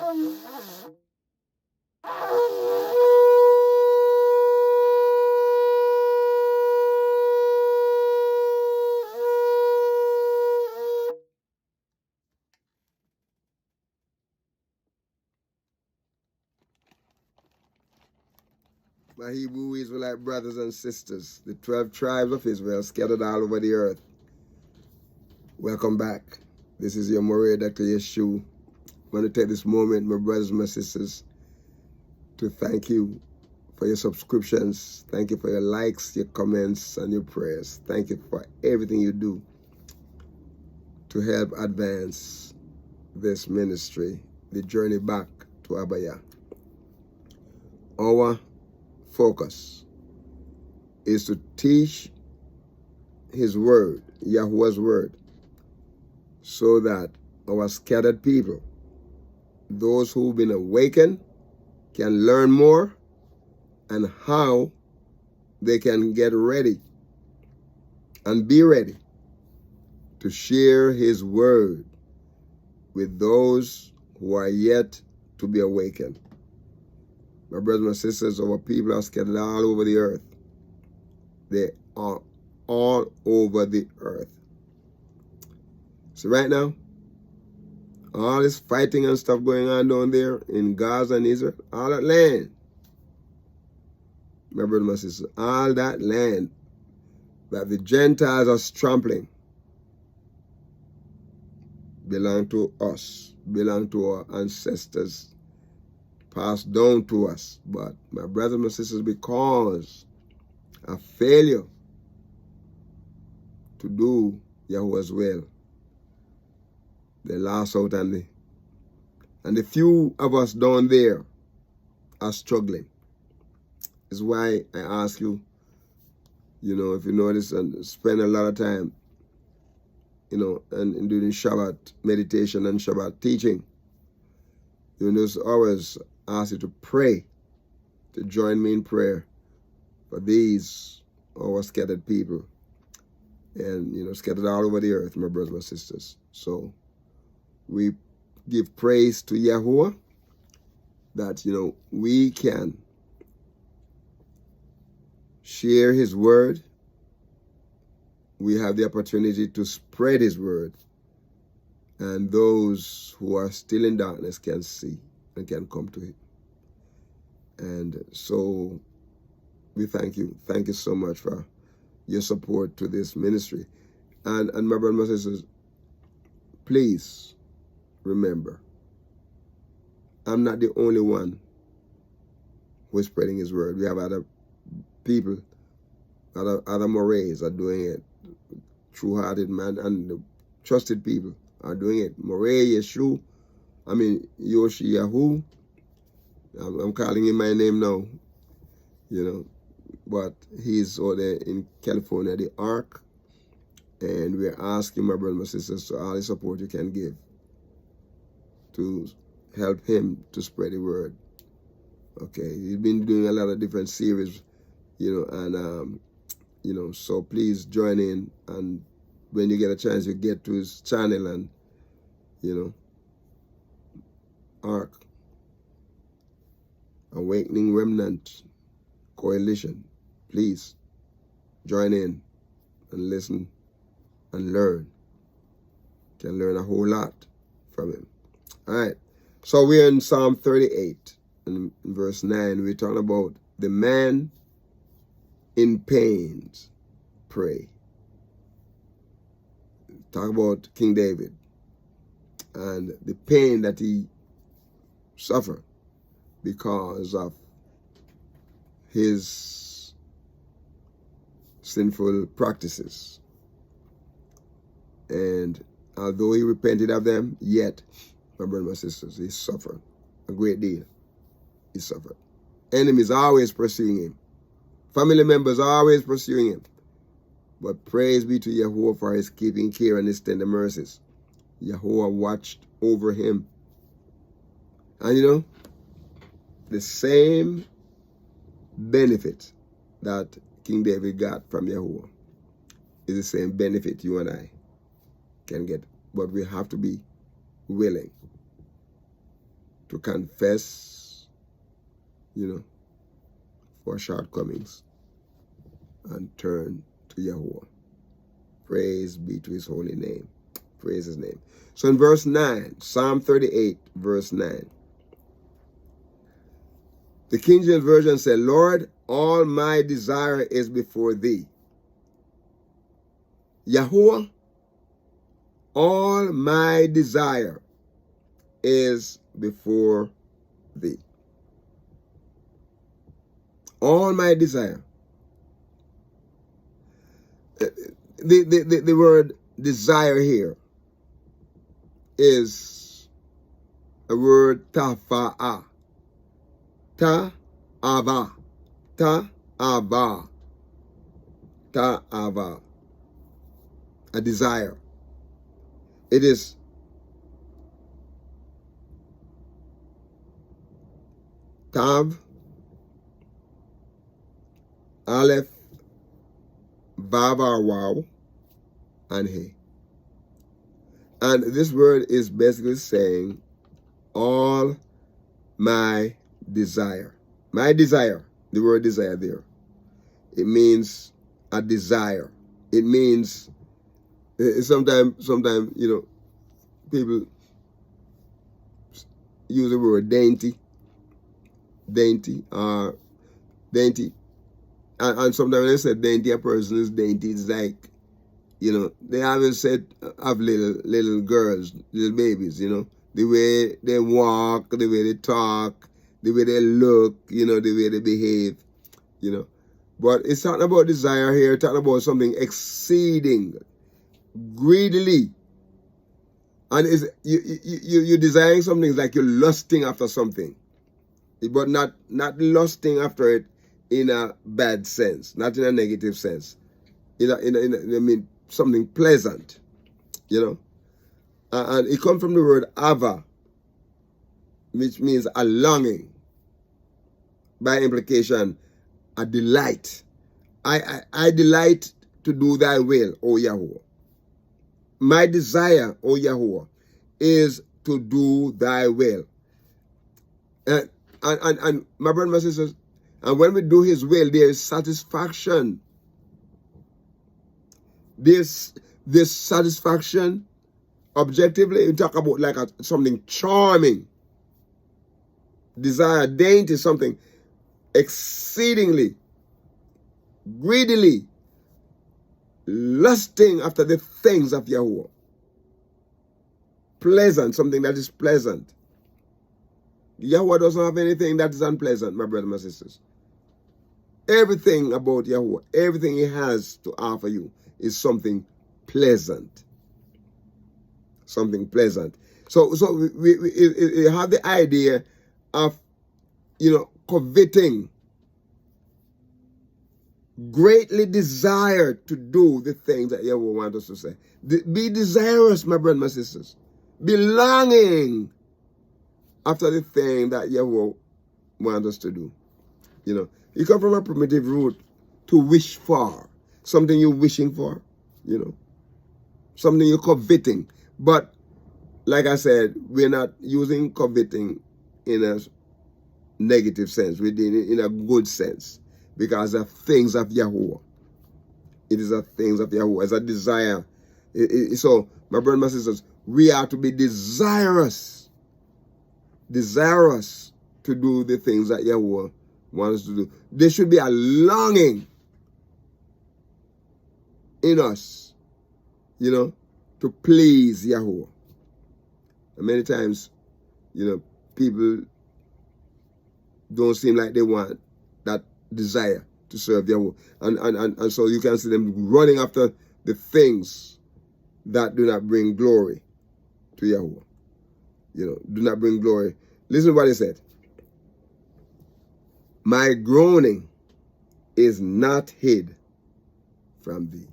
My Hebrew Israelite brothers and sisters, the 12 tribes of Israel scattered all over the earth. Welcome back. This is your Moray, Dr. Yeshua. I want to take this moment, my brothers and my sisters, to thank you for your subscriptions. Thank you for your likes, your comments, and your prayers. Thank you for everything you do to help advance this ministry, the journey back to YAHUAH. Our focus is to teach His word, YAHUAH's word, so that our scattered people, those who've been awakened, can learn more and how they can get ready and be ready to share His word with those who are yet to be awakened. My brothers and sisters, our people are scattered all over the earth. They are all over the earth. So right now, all this fighting and stuff going on down there in Gaza and Israel, all that land, my brothers and my sisters, all that land that the Gentiles are trampling belong to us, belong to our ancestors, passed down to us. But my brothers and my sisters, because of failure to do YAHUAH's will, they lost out on the few of us down there are struggling. It's why I ask you, if you notice and spend a lot of time, and doing Shabbat meditation and Shabbat teaching, those hours, ask you to pray, to join me in prayer for these our scattered people, and scattered all over the earth, my brothers and sisters. So we give praise to YAHUAH that we can share His word. We have the opportunity to spread His word, and those who are still in darkness can see and can come to Him. And so we thank you. Thank you so much for your support to this ministry. And my brothers and sisters, please remember, I'm not the only one who is spreading His word. We have other people, other Morays are doing it. True-hearted man and the trusted people are doing it. Moray, Yeshua, Yahu. I'm calling him my name now, but he's over there in California, the Ark, and we're asking my brothers and sisters to all the support you can give to help him to spread the word. Okay, he's been doing a lot of different series, and so please join in, and when you get a chance, you get to his channel and, Ark, Awakening Remnant Coalition. Please join in and listen and learn. You can learn a whole lot from him. All right, so we're in Psalm 38, and in verse 9, we're talking about the man in pains pray. Talk about King David and the pain that he suffered because of his sinful practices. And although he repented of them, yet, my brothers and sisters, he suffered a great deal. He suffered. Enemies always pursuing him. Family members always pursuing him. But praise be to YAHUAH for His keeping care and His tender mercies. YAHUAH watched over him. And the same benefit that King David got from YAHUAH is the same benefit you and I can get. But we have to be willing to confess, for shortcomings and turn to Yahuwah. Praise be to his holy name. Praise his name. So in verse 9, Psalm 38, verse 9, the King James Version said, Lord, all my desire is before thee. Yahuwah, all my desire is before thee. All my desire. The word desire here is a word tafa'a. Ta'ava. Ta'ava. Ta'ava. A desire. It is Tav, Aleph, Vav or Waw, and He. And this word is basically saying all my desire. My desire, the word desire there, it means a desire. It means sometimes, people use the word dainty, and sometimes when they say dainty, a person is dainty. It's like, they haven't said of little girls, little babies, the way they walk, the way they talk, the way they look, the way they behave, But it's talking about desire here, talking about something exceeding, greedily. And you're desiring something like you're lusting after something. But not lusting after it in a bad sense, not in a negative sense. Something pleasant, And it comes from the word ava, which means a longing. By implication, a delight. I delight to do thy will, O Yahuwah. My desire, O Yahuwah, is to do thy will. And my brothers and my sisters, and when we do his will, there is satisfaction. This satisfaction, objectively, we talk about like something charming. Desire, dainty, something exceedingly, greedily, lusting after the things of Yahuwah. Pleasant, something that is pleasant. Yahuwah doesn't have anything that is unpleasant, my brothers and my sisters. Everything about Yahuwah, everything he has to offer you is something pleasant. Something pleasant. So we have the idea of, coveting, greatly desire to do the things that Yahuwah wants us to say. Be desirous, my brothers and my sisters. Be longing after the thing that Yahuwah wants us to do. You come from a primitive root to wish for. Something you're wishing for, Something you're coveting. But, like I said, we're not using coveting in a negative sense. We're doing it in a good sense. Because of things of Yahuwah. It is a things of Yahuwah. It's a desire. So, my brothers and my sisters, we are to be desirous. Desirous to do the things that Yahuwah wants us to do. There should be a longing in us, to please Yahuwah. And many times, people don't seem like they want that desire to serve Yahuwah. And so you can see them running after the things that do not bring glory to Yahuwah. Do not bring glory. Listen to what he said. My groaning is not hid from thee.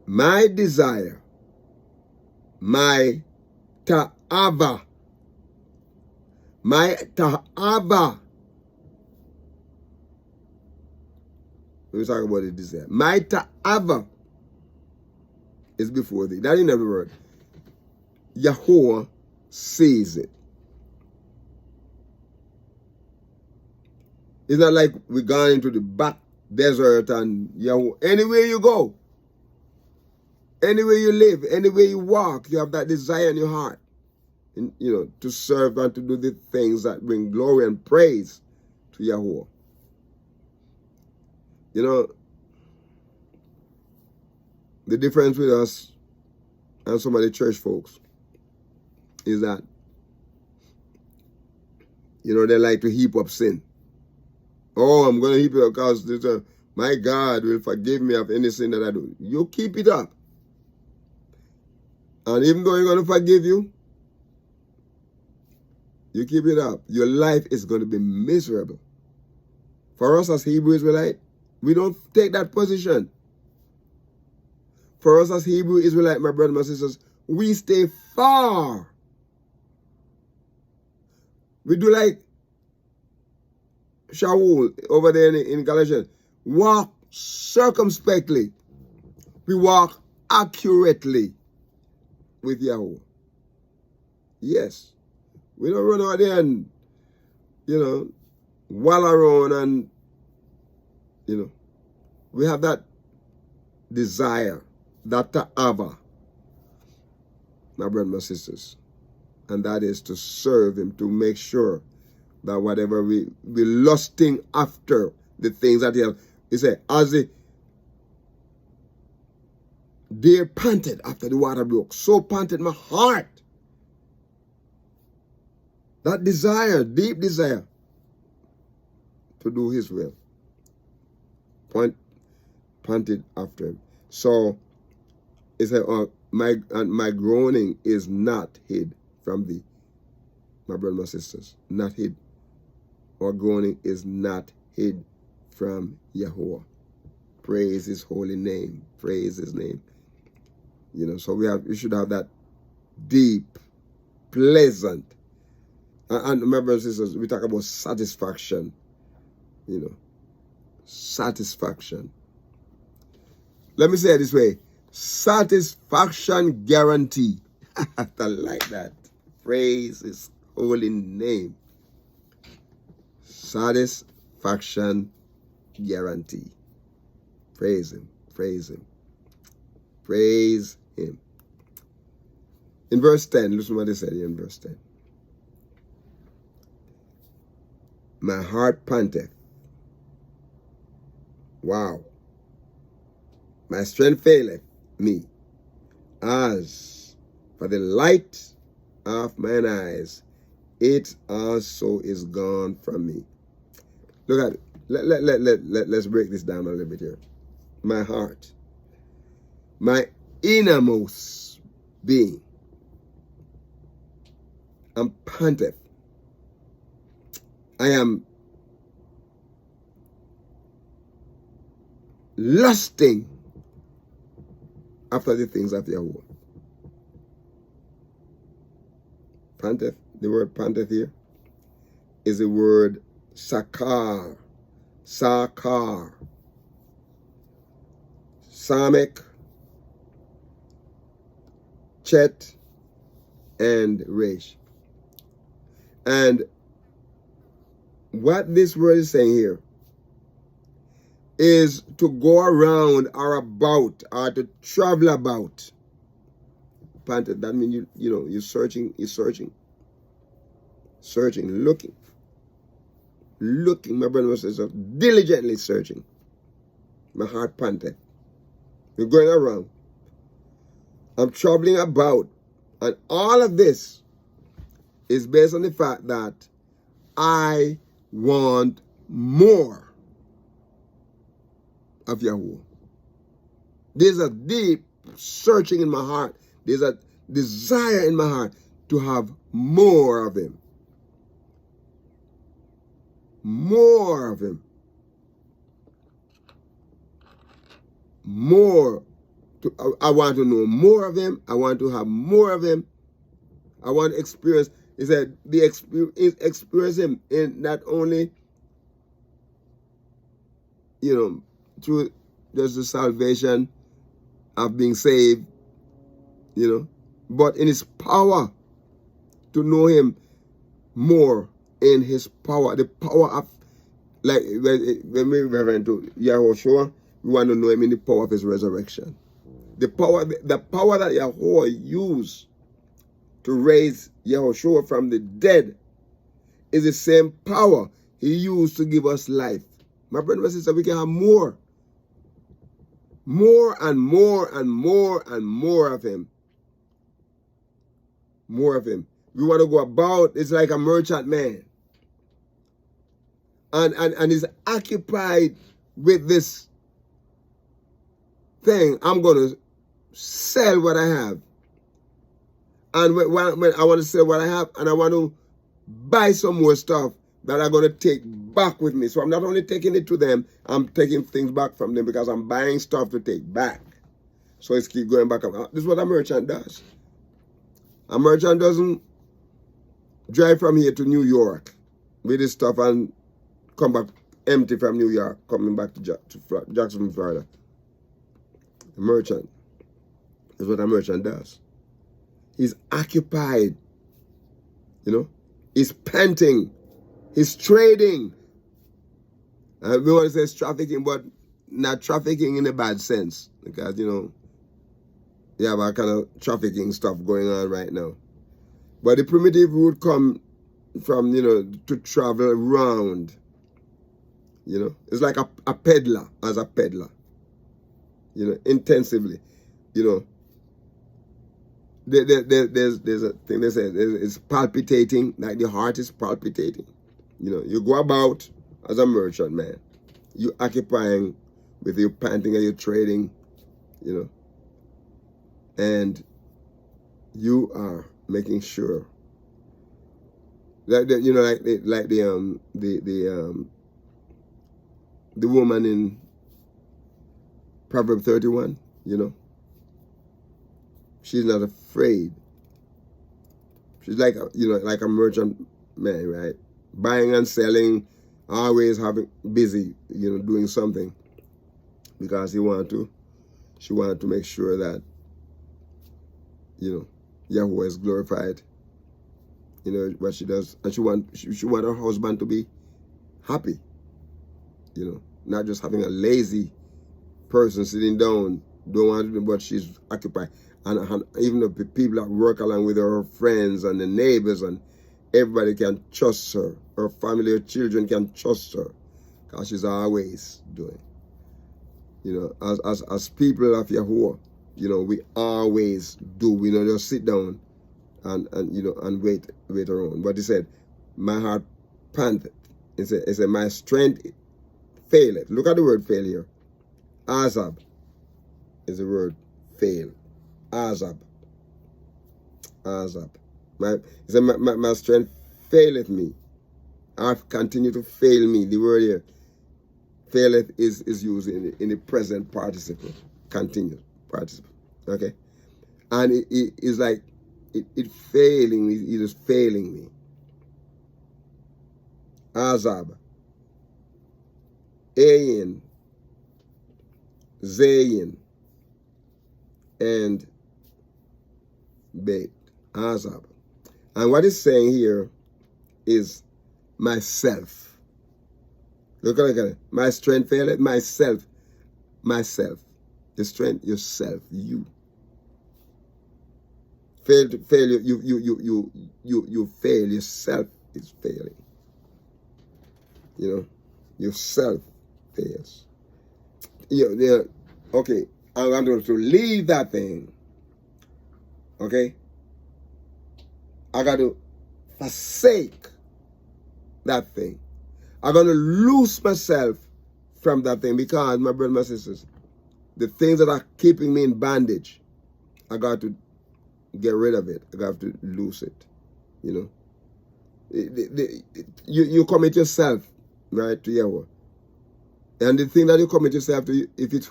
My desire, my ta'ava, we talk about the desire. My ta'ava is before thee. That in every word. YAHUAH sees it. It's not like we gone into the back desert and YAHUAH. Anywhere you go, anywhere you live, anywhere you walk, you have that desire in your heart, to serve and to do the things that bring glory and praise to YAHUAH. The difference with us and some of the church folks is that, they like to heap up sin. Oh, I'm going to heap it up because my God will forgive me of any sin that I do. You keep it up. And even though He's going to forgive you, you keep it up. Your life is going to be miserable. For us as Hebrew Israelite, we don't take that position. For us as Hebrew Israelite, my brothers and my sisters, we stay far. We do like Shaul over there in Galatians. Walk circumspectly. We walk accurately with YAHUAH. Yes. We don't run out there and, wallow around and, we have that desire, that ta'ava, my brothers and my sisters. And that is to serve Him, to make sure that whatever we lusting after the things that He said, as the deer panted after the water brook, so panted my heart. That desire, deep desire to do His will, panted after Him. So it said, my groaning is not hid from thee, my brothers and my sisters. Not hid. Our groaning is not hid from YAHUAH. Praise His holy name. Praise His name. So we should have that deep, pleasant, and my brothers and sisters, we talk about satisfaction. Satisfaction. Let me say it this way. Satisfaction guarantee. I like that. Praise His holy name. Satisfaction guarantee. Praise Him. Praise Him. Praise Him. In verse 10, listen to what they said here in verse 10. My heart panteth. Wow. My strength faileth me. As for the light of mine eyes, it also is gone from me. Look at it. Let's break this down a little bit here. My heart, my innermost being, I'm panteth. I am lusting after the things of YAHUAH. Panteth, the word panteth here is the word sakar, sakar, samek, chet, and resh. And what this word is saying here is to go around or about or to travel about. Panteth, that means you're searching, looking, my brother and sister, diligently searching. My heart panteth. You're going around. I'm traveling about. And all of this is based on the fact that I want more of YAHUAH. There's a deep searching in my heart. There's a desire in my heart to have more of Him. More of Him. More. I want to know more of Him. I want to have more of Him. I want to experience. He said, experience Him in not only, through just the salvation of being saved, but in his power, to know him more in his power, the power of, like when we refer to YAHUAH, we want to know him in the power of his resurrection. The power that YAHUAH used to raise YAHUAH from the dead is the same power he used to give us life. My brother and sister, we can have more and more and more and more of him. More of him. We want to go about, it's like a merchant man. And he's occupied with this thing. I'm going to sell what I have. And when I want to sell what I have, and I want to buy some more stuff that I'm going to take back with me. So I'm not only taking it to them, I'm taking things back from them because I'm buying stuff to take back. So it's keep going back. This is what a merchant does. A merchant doesn't drive from here to New York with his stuff and come back empty from New York, coming back to Jacksonville, Florida. A merchant. That's what a merchant does. He's occupied, you know. He's panting. He's trading. We want to say it's trafficking, but not trafficking in a bad sense. Because, you know, you have a kind of trafficking stuff going on right now. But the primitive would come from, you know, to travel around. You know, it's like a peddler, as a peddler. You know, intensively. You know, there's a thing they say, it's palpitating, like the heart is palpitating. You know, you go about as a merchant man. You occupying with your panting and your trading, you know. And you are making sure that, you know, like the woman in Proverbs 31, you know. She's not afraid. She's like like a merchant man, right? Buying and selling, always having busy, you know, doing something, because she wanted to make sure that, you know, YAHUAH is glorified. You know what she does, and she want her husband to be happy. You know, not just having a lazy person sitting down, don't want to do, but she's occupied. And even the people that work along with her friends and the neighbors, and everybody can trust her. Her family, her children can trust her, because she's always doing. You know, as people of YAHUAH, you know, we always do. We don't just sit down and you know, and wait around. But he said, my heart panteth. He said, my strength faileth. Look at the word fail here. Azab is the word fail. Azab. He said, my strength faileth me. I've continued to fail me. The word here, faileth, is used in the present participle. Continuous participle. Okay? And it is like, it failing me. It is failing me. Azab. Ayin. Zayin. And Beit. Azab. And what it's saying here is myself. Look at it. My strength faileth. Myself. The strength, yourself, you. Fail. You fail. Yourself is failing. You know, yourself fails. Okay, I'm going to leave that thing. Okay? I got to forsake that thing. I'm going to lose myself from that thing, because, my brothers and my sisters, the things that are keeping me in bondage, I got to get rid of it. I got to lose it. You know? You commit yourself, right, to YAHUAH. And the thing that you commit yourself to, if it's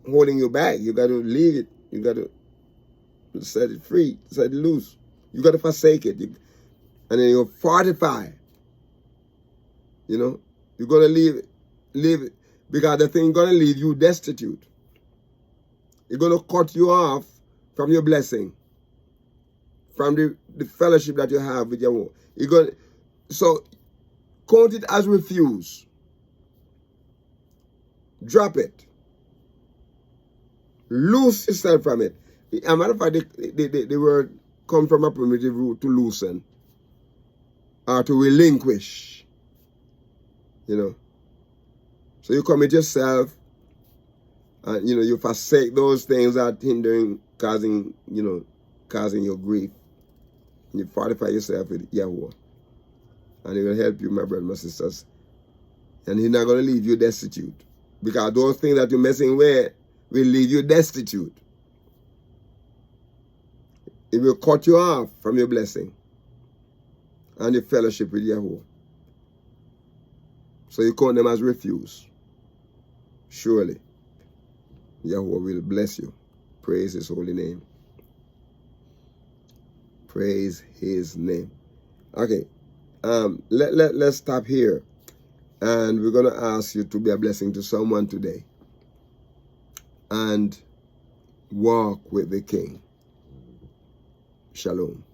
holding you back, you got to leave it. You got to set it free, set it loose. You got to forsake it. And then you fortify. You know, you're going to leave it, because the thing is going to leave you destitute. It's going to cut you off from your blessing. from the fellowship that you have with Yahuwah. You're going, so count it as refuse. Drop it. Loose yourself from it. As a matter of fact, the word comes from a primitive root to loosen or to relinquish. You know. So you commit yourself and you forsake those things that hindering, causing your grief. And you fortify yourself with Yahuwah. And He will help you, my brothers and my sisters. And He's not going to leave you destitute. Because those things that you're messing with will leave you destitute. It will cut you off from your blessing and your fellowship with Yahuwah. So you count them as refuse. Surely, Yahuwah will bless you. Praise His holy name. Praise His name. Okay, let's stop here. And we're going to ask you to be a blessing to someone today. And walk with the King. Shalom.